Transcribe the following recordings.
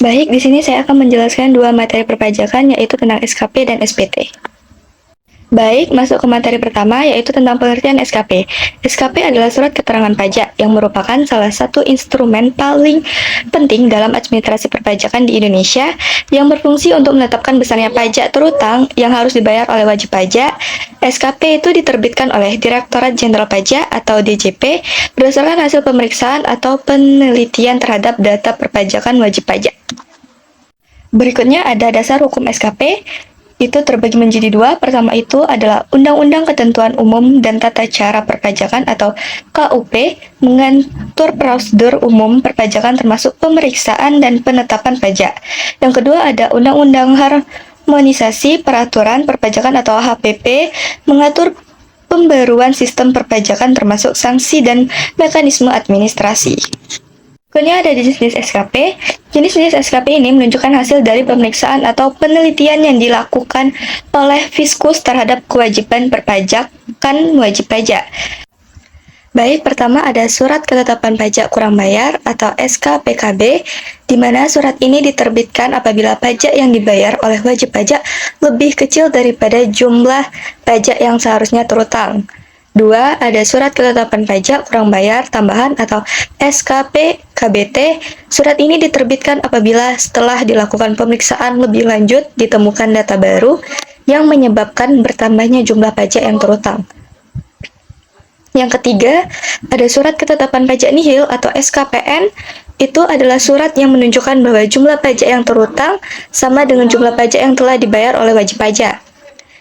Baik, di sini saya akan menjelaskan dua materi perpajakan, yaitu tentang SKP dan SPT. Baik, masuk ke materi pertama, yaitu tentang pengertian SKP. SKP adalah surat keterangan pajak yang merupakan salah satu instrumen paling penting dalam administrasi perpajakan di Indonesia yang berfungsi untuk menetapkan besarnya pajak terutang yang harus dibayar oleh wajib pajak. SKP itu diterbitkan oleh Direktorat Jenderal Pajak atau DJP berdasarkan hasil pemeriksaan atau penelitian terhadap data perpajakan wajib pajak. Berikutnya ada dasar hukum SKP, itu terbagi menjadi dua. Pertama itu adalah Undang-Undang Ketentuan Umum dan Tata Cara Perpajakan atau KUP mengatur prosedur umum perpajakan termasuk pemeriksaan dan penetapan pajak. Yang kedua ada Undang-Undang Harmonisasi Peraturan Perpajakan atau HPP mengatur pembaruan sistem perpajakan termasuk sanksi dan mekanisme administrasi. Berikutnya ada jenis-jenis SKP. Jenis-jenis SKP ini menunjukkan hasil dari pemeriksaan atau penelitian yang dilakukan oleh Fiskus terhadap kewajiban perpajakan wajib pajak. Baik, pertama ada Surat Ketetapan Pajak Kurang Bayar atau SKPKB, di mana surat ini diterbitkan apabila pajak yang dibayar oleh wajib pajak lebih kecil daripada jumlah pajak yang seharusnya terutang. Dua, ada Surat Ketetapan Pajak Kurang Bayar Tambahan atau SKP-KBT. Surat ini diterbitkan apabila setelah dilakukan pemeriksaan lebih lanjut ditemukan data baru yang menyebabkan bertambahnya jumlah pajak yang terutang. Yang ketiga, ada Surat Ketetapan Pajak Nihil atau SKPN. Itu adalah surat yang menunjukkan bahwa jumlah pajak yang terutang sama dengan jumlah pajak yang telah dibayar oleh wajib pajak.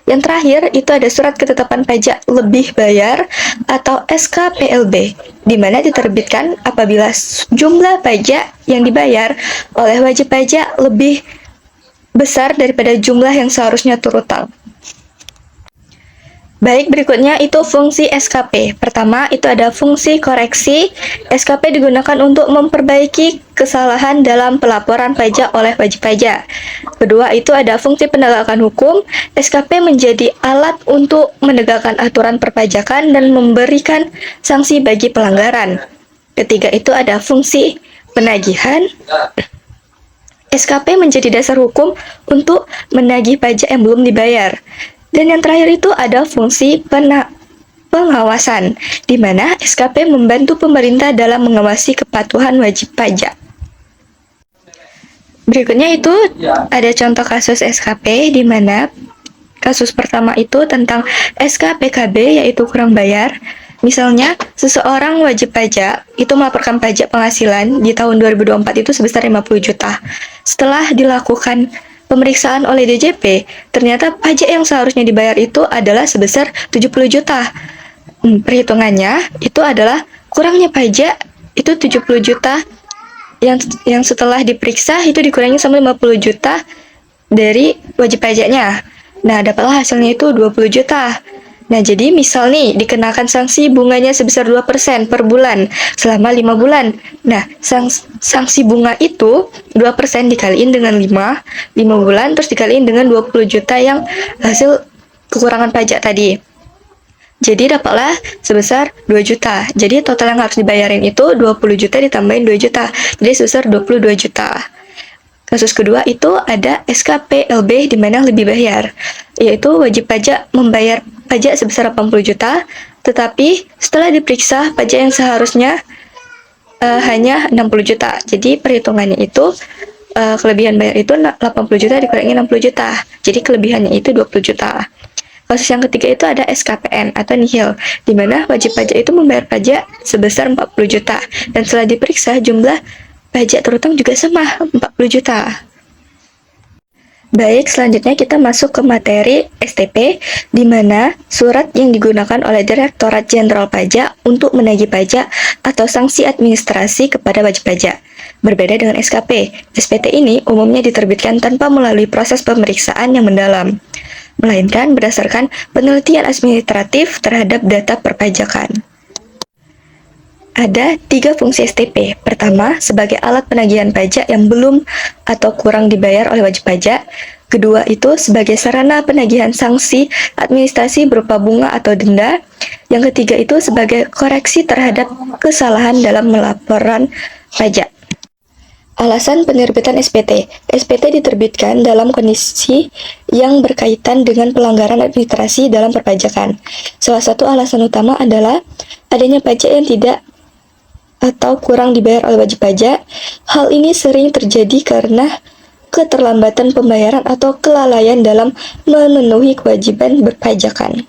Yang terakhir, itu ada Surat Ketetapan Pajak Lebih Bayar atau SKPLB, di mana diterbitkan apabila jumlah pajak yang dibayar oleh wajib pajak lebih besar daripada jumlah yang seharusnya terutang. Baik, berikutnya itu fungsi SKP. Pertama, itu ada fungsi koreksi. SKP digunakan untuk memperbaiki kesalahan dalam pelaporan pajak oleh wajib pajak. Kedua, itu ada fungsi penegakan hukum. SKP menjadi alat untuk menegakkan aturan perpajakan dan memberikan sanksi bagi pelanggaran. Ketiga, itu ada fungsi penagihan. SKP menjadi dasar hukum untuk menagih pajak yang belum dibayar. Dan yang terakhir itu ada fungsi pengawasan, di mana SKP membantu pemerintah dalam mengawasi kepatuhan wajib pajak. Berikutnya itu ada contoh kasus SKP, di mana kasus pertama itu tentang SKPKB, yaitu kurang bayar. Misalnya, seseorang wajib pajak itu melaporkan pajak penghasilan di tahun 2024 itu sebesar 50 juta. Setelah dilakukan pemeriksaan oleh DJP, ternyata pajak yang seharusnya dibayar itu adalah sebesar 70 juta. Perhitungannya itu adalah kurangnya pajak itu 70 juta yang setelah diperiksa itu dikurangi sama 50 juta dari wajib pajaknya. Nah, dapatlah hasilnya itu 20 juta. Nah, jadi misal nih, dikenakan sanksi bunganya sebesar 2% per bulan selama 5 bulan. Nah, sanksi bunga itu 2% dikaliin dengan 5 bulan, terus dikaliin dengan 20 juta yang hasil kekurangan pajak tadi. Jadi, dapatlah sebesar 2 juta. Jadi, total yang harus dibayarin itu 20 juta ditambahin 2 juta. Jadi, sebesar 22 juta. Kasus kedua itu ada SKPLB, di mana lebih bayar, yaitu wajib pajak membayar pajak sebesar 80 juta, tetapi setelah diperiksa pajak yang seharusnya hanya 60 juta. Jadi perhitungannya itu kelebihan bayar itu 80 juta dikurangi 60 juta. Jadi kelebihannya itu 20 juta. Kasus yang ketiga itu ada SKPN atau nihil, di mana wajib pajak itu membayar pajak sebesar 40 juta, dan setelah diperiksa jumlah pajak terutang juga sama, 40 juta. Baik, selanjutnya kita masuk ke materi STP, di mana surat yang digunakan oleh Direktorat Jenderal Pajak untuk menagih pajak atau sanksi administrasi kepada wajib pajak. Berbeda dengan SKP, SPT ini umumnya diterbitkan tanpa melalui proses pemeriksaan yang mendalam, melainkan berdasarkan penelitian administratif terhadap data perpajakan. Ada 3 fungsi STP. Pertama, sebagai alat penagihan pajak yang belum atau kurang dibayar oleh wajib pajak. Kedua, itu sebagai sarana penagihan sanksi administrasi berupa bunga atau denda. Yang ketiga, itu sebagai koreksi terhadap kesalahan dalam melaporan pajak. Alasan penerbitan SPT. SPT diterbitkan dalam kondisi yang berkaitan dengan pelanggaran administrasi dalam perpajakan. Salah satu alasan utama adalah adanya pajak yang tidak atau kurang dibayar oleh wajib pajak. Hal ini sering terjadi karena keterlambatan pembayaran atau kelalaian dalam memenuhi kewajiban berpajakan.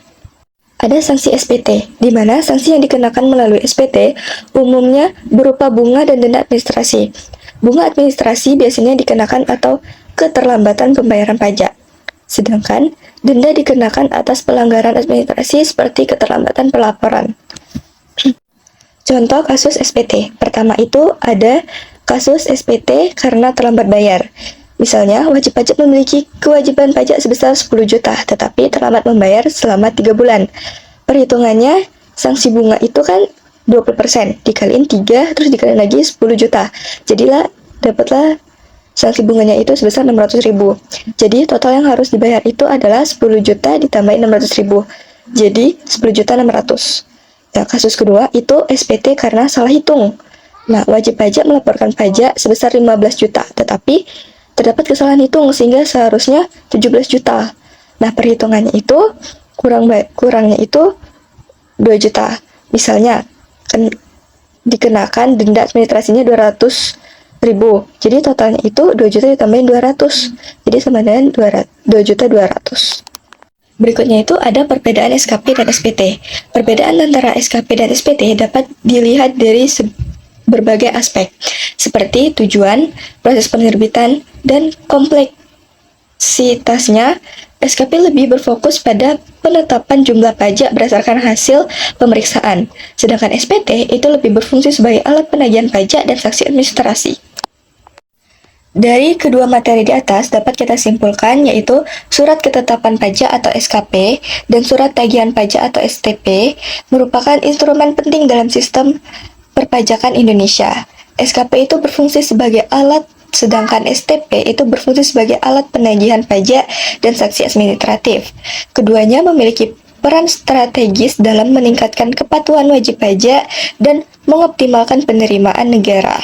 Ada sanksi SPT, di mana sanksi yang dikenakan melalui SPT umumnya berupa bunga dan denda administrasi. Bunga administrasi biasanya dikenakan atau keterlambatan pembayaran pajak, sedangkan denda dikenakan atas pelanggaran administrasi seperti keterlambatan pelaporan. Contoh kasus SPT. Pertama itu ada kasus SPT karena terlambat bayar. Misalnya, wajib pajak memiliki kewajiban pajak sebesar 10 juta, tetapi terlambat membayar selama 3 bulan. Perhitungannya, sanksi bunga itu kan 20%, dikaliin 3, terus dikaliin lagi 10 juta. Jadilah, dapatlah sanksi bunganya itu sebesar 600.000. Jadi, total yang harus dibayar itu adalah 10 juta ditambahin 600.000. Jadi, 10 juta 600. Nah, kasus kedua itu SPT karena salah hitung. Nah, wajib pajak melaporkan pajak sebesar 15 juta, tetapi terdapat kesalahan hitung sehingga seharusnya 17 juta. Nah, perhitungannya itu kurangnya itu 2 juta. Misalnya, dikenakan denda administrasinya 200.000. Jadi totalnya itu 2 juta ditambahin 200. Jadi sama dengan 2 juta 200. Berikutnya itu ada perbedaan SKP dan SPT. Perbedaan antara SKP dan SPT dapat dilihat dari berbagai aspek, seperti tujuan, proses penerbitan, dan kompleksitasnya. SKP lebih berfokus pada penetapan jumlah pajak berdasarkan hasil pemeriksaan, sedangkan SPT itu lebih berfungsi sebagai alat penagihan pajak dan saksi administrasi. Dari kedua materi di atas dapat kita simpulkan yaitu surat ketetapan pajak atau SKP dan surat tagihan pajak atau STP merupakan instrumen penting dalam sistem perpajakan Indonesia. SKP itu berfungsi sebagai alat, sedangkan STP itu berfungsi sebagai alat penagihan pajak dan saksi administratif. Keduanya memiliki peran strategis dalam meningkatkan kepatuhan wajib pajak dan mengoptimalkan penerimaan negara.